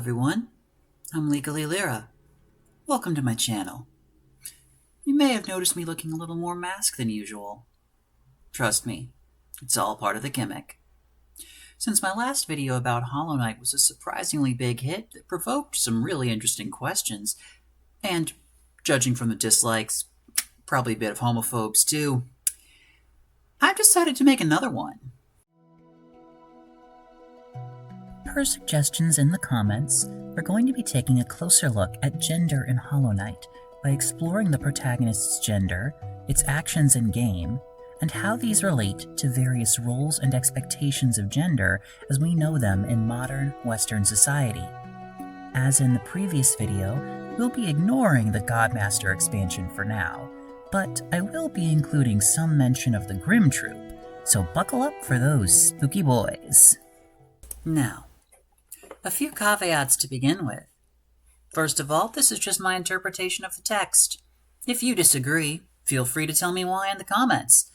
everyone, I'm Legally Lyra. Welcome to my channel. You may have noticed me looking a little more masked than usual. Trust me, it's all part of the gimmick. Since my last video about Hollow Knight was a surprisingly big hit that provoked some really interesting questions, and, judging from the dislikes, probably a bit of homophobes too, I've decided to make another one. Per suggestions in the comments, we're going to be taking a closer look at gender in Hollow Knight by exploring the protagonist's gender, its actions in game, and how these relate to various roles and expectations of gender as we know them in modern Western society. As in the previous video, we'll be ignoring the Godmaster expansion for now, but I will be including some mention of the Grimm Troop, so buckle up for those spooky boys. Now, a few caveats to begin with. First of all, this is just my interpretation of the text. If you disagree, feel free to tell me why in the comments.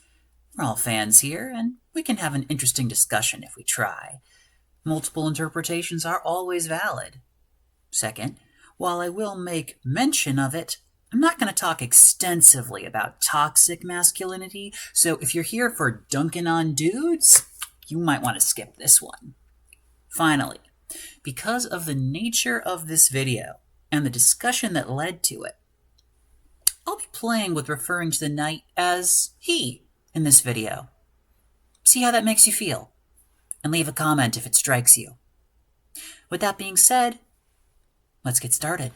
We're all fans here, and we can have an interesting discussion if we try. Multiple interpretations are always valid. Second, while I will make mention of it, I'm not going to talk extensively about toxic masculinity, so if you're here for dunking on dudes, you might want to skip this one. Finally, because of the nature of this video and the discussion that led to it, I'll be playing with referring to the knight as he in this video. See how that makes you feel, and leave a comment if it strikes you. With that being said, let's get started.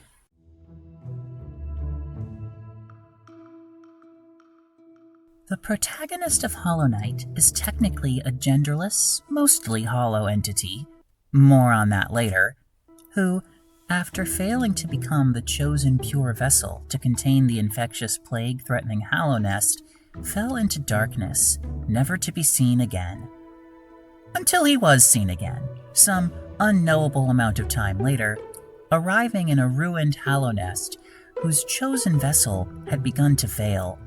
The protagonist of Hollow Knight is technically a genderless, mostly hollow entity, more on that later, who, after failing to become the chosen pure vessel to contain the infectious plague threatening Hallownest, fell into darkness, never to be seen again. Until he was seen again, some unknowable amount of time later, arriving in a ruined Hallownest whose chosen vessel had begun to fail.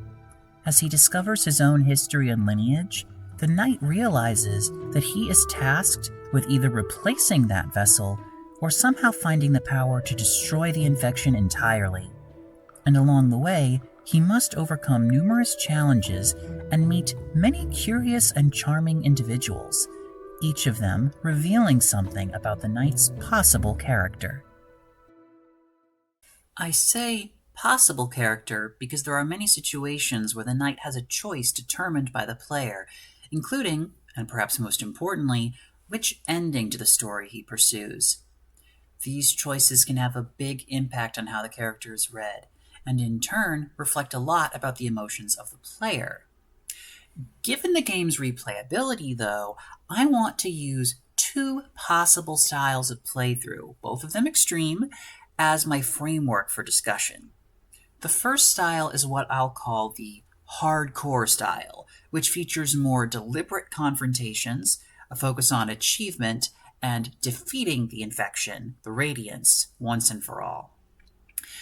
As he discovers his own history and lineage, the knight realizes that he is tasked with either replacing that vessel or somehow finding the power to destroy the infection entirely. And along the way, he must overcome numerous challenges and meet many curious and charming individuals, each of them revealing something about the knight's possible character. I say possible character because there are many situations where the knight has a choice determined by the player, including, and perhaps most importantly, which ending to the story he pursues. These choices can have a big impact on how the character is read, and in turn reflect a lot about the emotions of the player. Given the game's replayability, though, I want to use two possible styles of playthrough, both of them extreme, as my framework for discussion. The first style is what I'll call the hardcore style, which features more deliberate confrontations, a focus on achievement, and defeating the infection, the radiance, once and for all.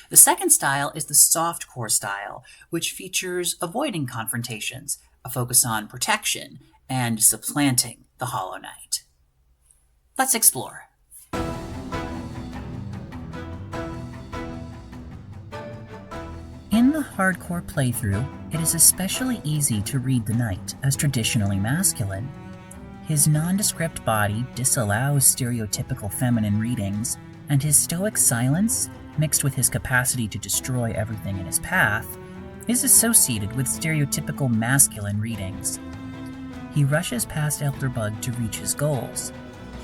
The second style is the softcore style, which features avoiding confrontations, a focus on protection, and supplanting the Hollow Knight. Let's explore. In the hardcore playthrough, it is especially easy to read the knight as traditionally masculine. His nondescript body disallows stereotypical feminine readings, and his stoic silence, mixed with his capacity to destroy everything in his path, is associated with stereotypical masculine readings. He rushes past Elderbug to reach his goals.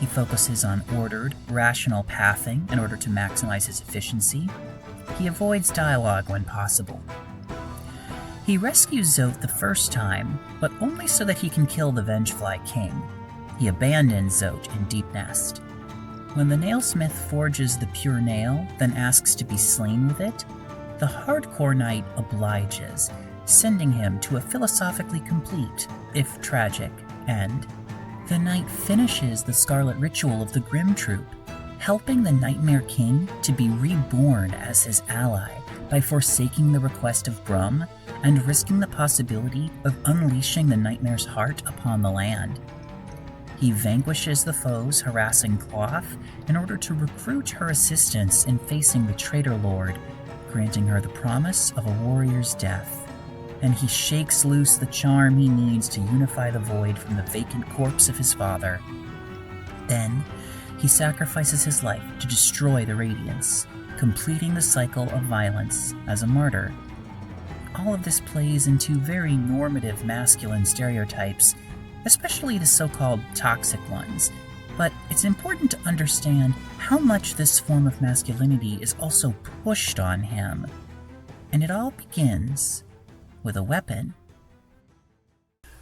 He focuses on ordered, rational pathing in order to maximize his efficiency. He avoids dialogue when possible. He rescues Zoth the first time, but only so that he can kill the Vengefly King. He abandons Zoth in Deep Nest. When the nailsmith forges the pure nail, then asks to be slain with it, the hardcore knight obliges, sending him to a philosophically complete, if tragic, end. The knight finishes the Scarlet Ritual of the Grimm Troop, helping the Nightmare King to be reborn as his ally by forsaking the request of Brum and risking the possibility of unleashing the Nightmare's heart upon the land. He vanquishes the foes harassing Cloth in order to recruit her assistance in facing the traitor lord, granting her the promise of a warrior's death. And he shakes loose the charm he needs to unify the void from the vacant corpse of his father. Then, he sacrifices his life to destroy the radiance, completing the cycle of violence as a martyr. All of this plays into very normative masculine stereotypes, especially the so-called toxic ones, but it's important to understand how much this form of masculinity is also pushed on him. And it all begins with a weapon.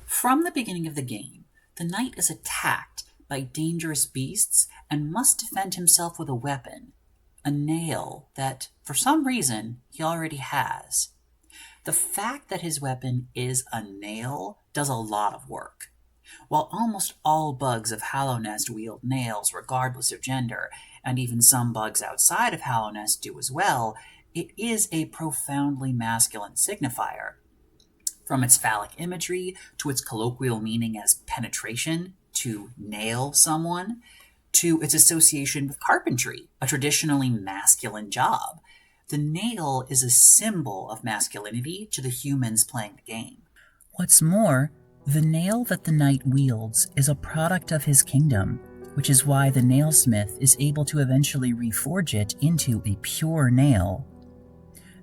From the beginning of the game, the knight is attacked by dangerous beasts and must defend himself with a weapon, a nail that, for some reason, he already has. The fact that his weapon is a nail does a lot of work. While almost all bugs of Hallownest wield nails regardless of gender, and even some bugs outside of Hallownest do as well, it is a profoundly masculine signifier. From its phallic imagery to its colloquial meaning as penetration, to nail someone, to its association with carpentry, a traditionally masculine job. The nail is a symbol of masculinity to the humans playing the game. What's more, the nail that the knight wields is a product of his kingdom, which is why the nailsmith is able to eventually reforge it into a pure nail.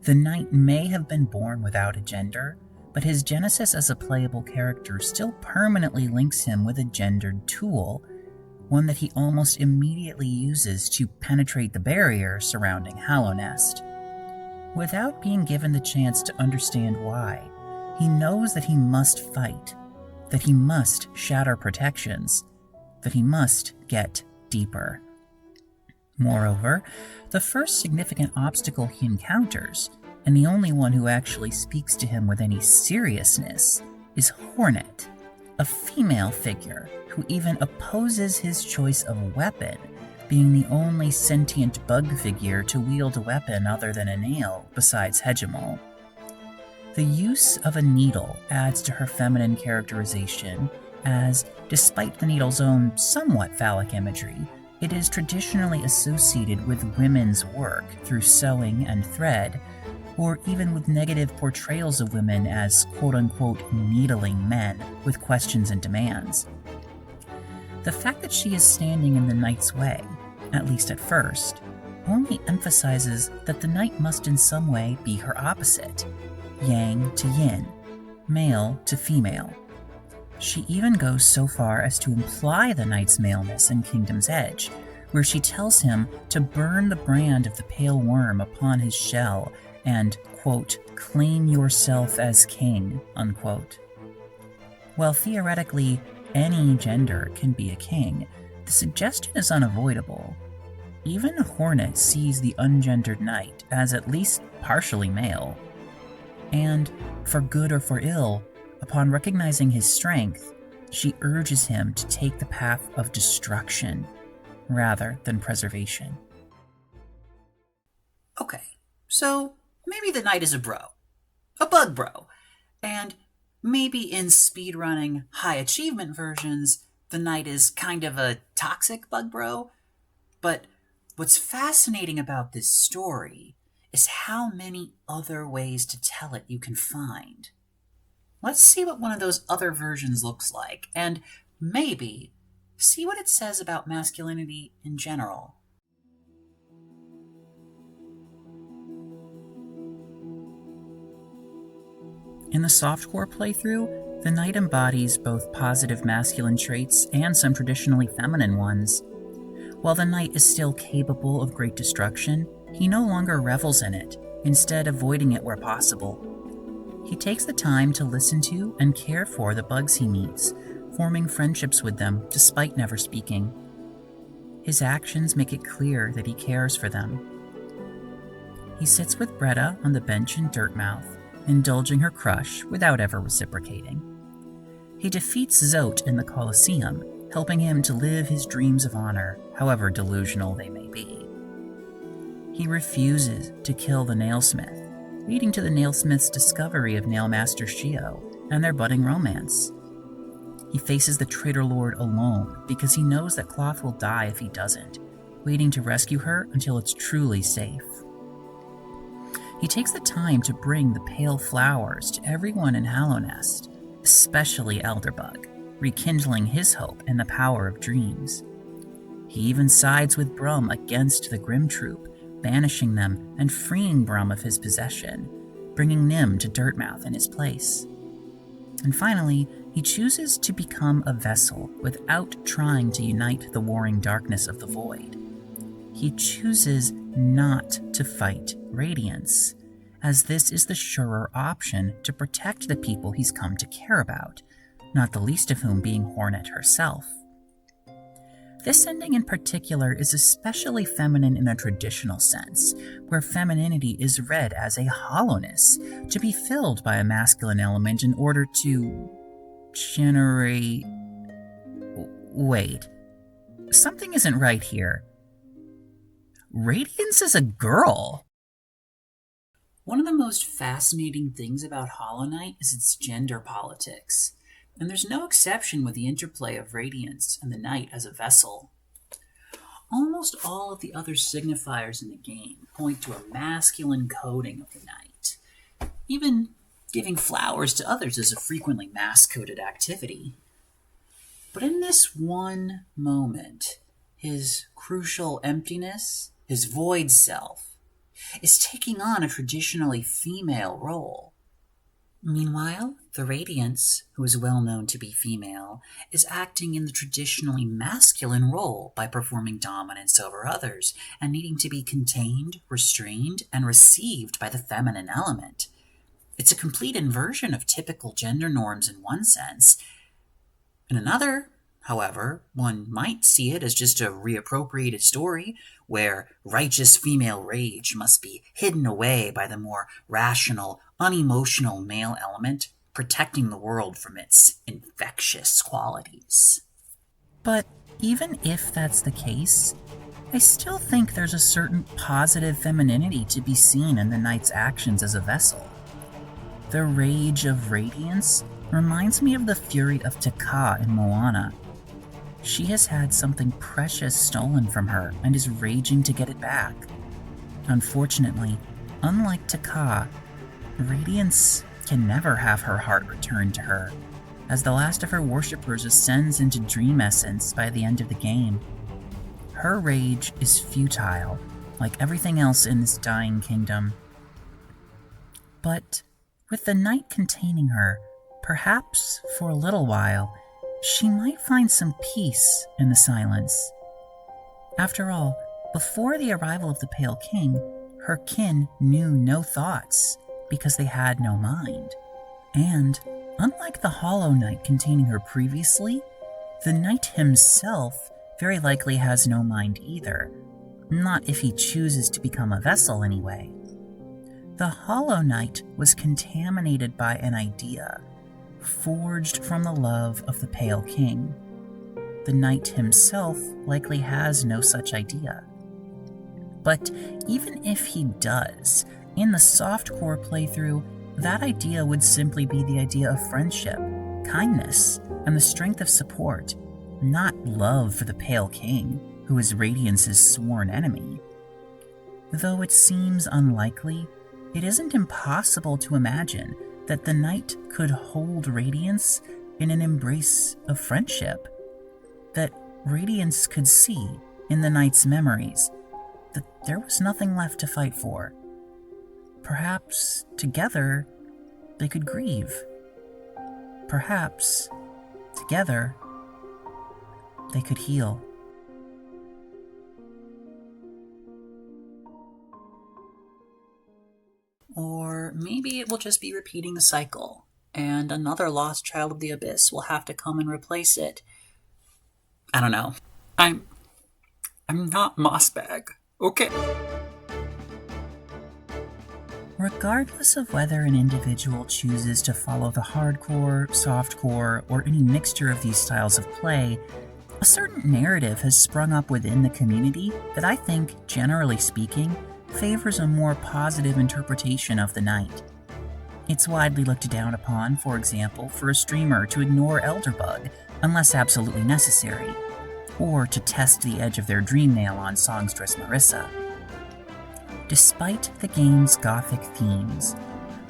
The knight may have been born without a gender, but his genesis as a playable character still permanently links him with a gendered tool, one that he almost immediately uses to penetrate the barrier surrounding Hallownest. Without being given the chance to understand why, he knows that he must fight, that he must shatter protections, that he must get deeper. Moreover, the first significant obstacle he encounters, and the only one who actually speaks to him with any seriousness, is Hornet, a female figure who even opposes his choice of weapon, being the only sentient bug figure to wield a weapon other than a nail besides Hegemol. The use of a needle adds to her feminine characterization, as, despite the needle's own somewhat phallic imagery, it is traditionally associated with women's work through sewing and thread, or even with negative portrayals of women as quote-unquote needling men with questions and demands. The fact that she is standing in the knight's way, at least at first, only emphasizes that the knight must in some way be her opposite, yang to yin, male to female. She even goes so far as to imply the knight's maleness in Kingdom's Edge, where she tells him to burn the brand of the pale worm upon his shell and, quote, claim yourself as king, unquote. While theoretically any gender can be a king, the suggestion is unavoidable. Even Hornet sees the ungendered knight as at least partially male. And, for good or for ill, upon recognizing his strength, she urges him to take the path of destruction rather than preservation. Okay, so maybe the knight is a bro, a bug bro, and maybe in speedrunning high achievement versions, the knight is kind of a toxic bug bro, but what's fascinating about this story is how many other ways to tell it you can find. Let's see what one of those other versions looks like, and maybe see what it says about masculinity in general. In the softcore playthrough, the knight embodies both positive masculine traits and some traditionally feminine ones. While the knight is still capable of great destruction, he no longer revels in it, instead avoiding it where possible. He takes the time to listen to and care for the bugs he meets, forming friendships with them despite never speaking. His actions make it clear that he cares for them. He sits with Bretta on the bench in Dirtmouth, indulging her crush without ever reciprocating. He defeats Zote in the Colosseum, helping him to live his dreams of honor, however delusional they may be. He refuses to kill the nailsmith, leading to the nailsmith's discovery of Nailmaster Shio and their budding romance. He faces the traitor lord alone because he knows that Cloth will die if he doesn't, waiting to rescue her until it's truly safe. He takes the time to bring the pale flowers to everyone in Hallownest, especially Elderbug, rekindling his hope in the power of dreams. He even sides with Brum against the Grim Troop, banishing them and freeing Brum of his possession, bringing Nim to Dirtmouth in his place. And finally, he chooses to become a vessel without trying to unite the warring darkness of the void. He chooses not to fight Radiance, as this is the surer option to protect the people he's come to care about, not the least of whom being Hornet herself. This ending in particular is especially feminine in a traditional sense, where femininity is read as a hollowness, to be filled by a masculine element in order to generate... Wait, something isn't right here. Radiance is a girl! One of the most fascinating things about Hollow Knight is its gender politics, and there's no exception with the interplay of Radiance and the Knight as a vessel. Almost all of the other signifiers in the game point to a masculine coding of the Knight. Even giving flowers to others is a frequently mask-coded activity. But in this one moment, his crucial emptiness, his void self, is taking on a traditionally female role. Meanwhile, the Radiance, who is well known to be female, is acting in the traditionally masculine role by performing dominance over others and needing to be contained, restrained, and received by the feminine element. It's a complete inversion of typical gender norms in one sense. In another, however, one might see it as just a reappropriated story where righteous female rage must be hidden away by the more rational, unemotional male element, protecting the world from its infectious qualities. But even if that's the case, I still think there's a certain positive femininity to be seen in the Knight's actions as a vessel. The rage of Radiance reminds me of the fury of Taka in Moana. She has had something precious stolen from her and is raging to get it back. Unfortunately, unlike Taka, Radiance can never have her heart returned to her, as the last of her worshippers ascends into dream essence by the end of the game. Her rage is futile, like everything else in this dying kingdom. But with the Knight containing her, perhaps for a little while, she might find some peace in the silence. After all, before the arrival of the Pale King, her kin knew no thoughts, because they had no mind. And, unlike the Hollow Knight containing her previously, the Knight himself very likely has no mind either, not if he chooses to become a vessel anyway. The Hollow Knight was contaminated by an idea, forged from the love of the Pale King. The Knight himself likely has no such idea. But even if he does, in the softcore playthrough, that idea would simply be the idea of friendship, kindness, and the strength of support, not love for the Pale King, who is Radiance's sworn enemy. Though it seems unlikely, it isn't impossible to imagine that the Knight could hold Radiance in an embrace of friendship, that Radiance could see in the Knight's memories that there was nothing left to fight for. Perhaps together they could grieve. Perhaps together they could heal. Or maybe it will just be repeating the cycle, and another lost child of the Abyss will have to come and replace it. I don't know. I'm not Mossbag, okay? Regardless of whether an individual chooses to follow the hardcore, softcore, or any mixture of these styles of play, a certain narrative has sprung up within the community that I think, generally speaking, favors a more positive interpretation of the Knight. It's widely looked down upon, for example, for a streamer to ignore Elderbug unless absolutely necessary, or to test the edge of their dream nail on songstress Marissa. Despite the game's gothic themes,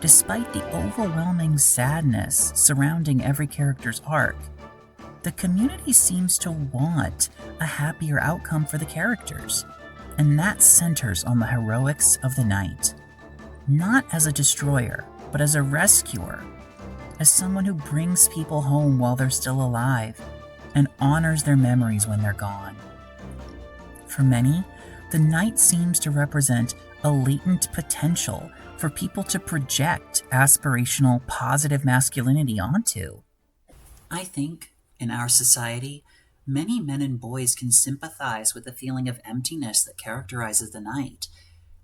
despite the overwhelming sadness surrounding every character's arc, the community seems to want a happier outcome for the characters, and that centers on the heroics of the knight. Not as a destroyer, but as a rescuer, as someone who brings people home while they're still alive, and honors their memories when they're gone. For many, the knight seems to represent a latent potential for people to project aspirational, positive masculinity onto. I think, in our society, many men and boys can sympathize with the feeling of emptiness that characterizes the knight.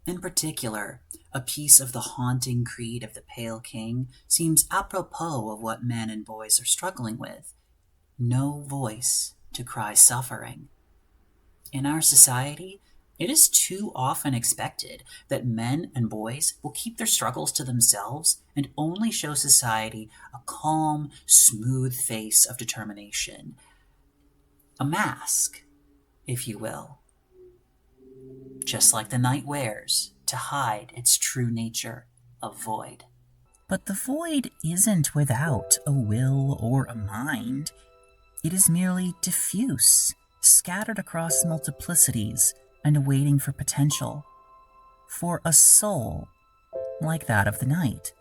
In particular, a piece of the haunting creed of the Pale King seems apropos of what men and boys are struggling with. No voice to cry suffering. In our society, it is too often expected that men and boys will keep their struggles to themselves and only show society a calm, smooth face of determination. A mask, if you will. Just like the knight wears to hide its true nature of void. But the void isn't without a will or a mind. It is merely diffuse, scattered across multiplicities, and waiting for potential, for a soul like that of the knight.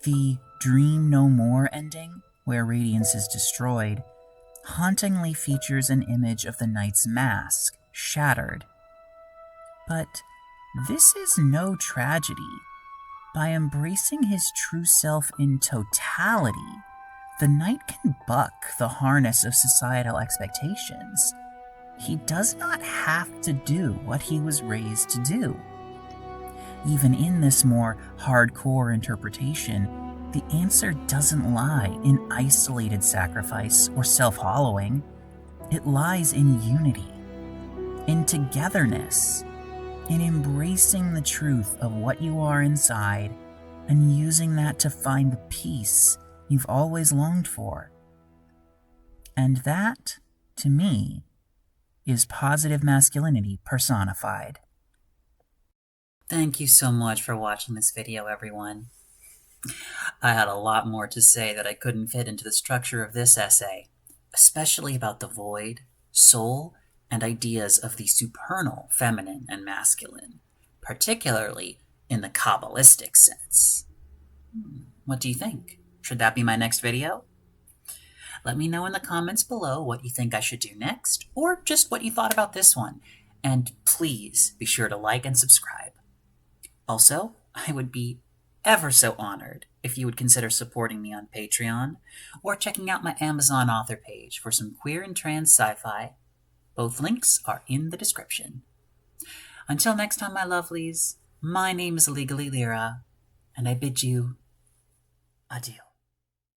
The Dream No More ending, where radiance is destroyed, hauntingly features an image of the knight's mask, shattered. But this is no tragedy. By embracing his true self in totality, the knight can buck the harness of societal expectations. He does not have to do what he was raised to do. Even in this more hardcore interpretation, the answer doesn't lie in isolated sacrifice or self-hollowing. It lies in unity, in togetherness, in embracing the truth of what you are inside and using that to find the peace you've always longed for. And that, to me, is positive masculinity personified. Thank you so much for watching this video, everyone. I had a lot more to say that I couldn't fit into the structure of this essay, especially about the void, soul, and ideas of the supernal feminine and masculine, particularly in the Kabbalistic sense. What do you think? Should that be my next video? Let me know in the comments below what you think I should do next, or just what you thought about this one. And please be sure to like and subscribe. Also, I would be ever so honored if you would consider supporting me on Patreon, or checking out my Amazon author page for some queer and trans sci-fi. Both links are in the description. Until next time, my lovelies, my name is Legally Lyra, and I bid you adieu.